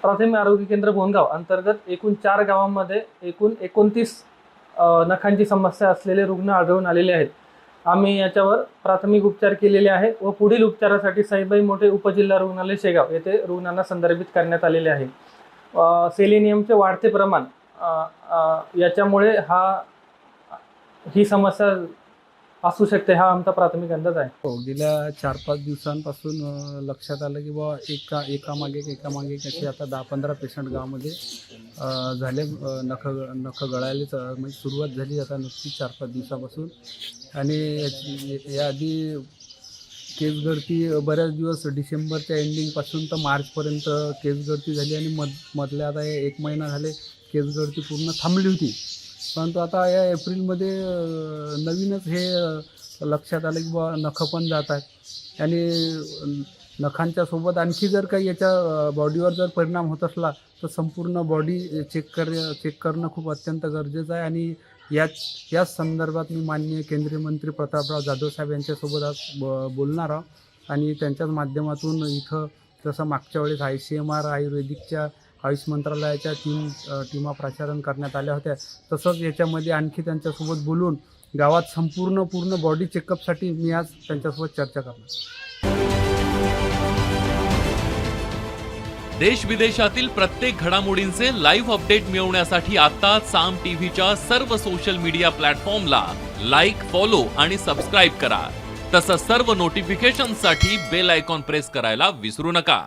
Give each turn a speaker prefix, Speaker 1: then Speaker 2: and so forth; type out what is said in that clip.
Speaker 1: प्राथमिक आरोग्य केंद्र बोनगाव अंतर्गत एकूण 4 गावांमध्ये एकूण 29 नखांची समस्या असलेले रुग्ण आढळून आलेले आहेत. आम्ही याच्यावर प्राथमिक उपचार केलेले आहे व पुढील उपचारासाठी साईबाई मोठे उपजिल्हा रुग्णालय शेगाव येथे रुग्णांना संदर्भित करण्यात आलेले आहे. सेलेनियमचे वाढते प्रमाण याच्यामुळे ही समस्या असू शकते, हा आमचा प्राथमिक अंदाज आहे.
Speaker 2: गेल्या 4-5 दिवसांपासून लक्षात आलं की बाबा एकामागे असे आता 10-15 पेशंट गावामध्ये झाले. नख गळायला म्हणजे सुरुवात झाली आता नुकतीच 4-5 दिवसापासून. आणि याआधी केस गळती बऱ्याच दिवस डिसेंबरच्या एंडिंगपासून तर मार्चपर्यंत केस गळती झाली आणि मधल्या आता 1 महिना झाले केस गळती पूर्ण थांबली होती. परंतु आता या एप्रिलमध्ये नवीनच हे लक्षात आलं की बा नखं पण जात आहेत आणि नखांच्या सोबत आणखी जर काही याच्या बॉडीवर जर परिणाम होत असला तर संपूर्ण बॉडी चेक करणं खूप अत्यंत गरजेचं आहे. आणि याच संदर्भात मी माननीय केंद्रीय मंत्री प्रतापराव जाधव साहेब यांच्यासोबत आज बोलणार आहोत. आणि त्यांच्याच माध्यमातून इथं जसं मागच्या वेळेस ICMR आयुर्वेदिकच्या आयुष मंत्रालयाच्या 3 टीमा प्रचारण करण्यात आल्या होत्या, तसंच याच्यामध्ये आणखी त्यांच्यासोबत बोलून गावात पूर्ण बॉडी चेकअपसाठी मी आज त्यांच्यासोबत चर्चा करणार.
Speaker 3: देश विदेशातील प्रत्येक घडामोडींचे लाईव्ह अपडेट मिळवण्यासाठी आता साम टीव्हीच्या सर्व सोशल मीडिया प्लॅटफॉर्मला लाईक, फॉलो आणि सबस्क्राईब करा. तसंच सर्व नोटिफिकेशनसाठी बेल आयकॉन प्रेस करायला विसरू नका.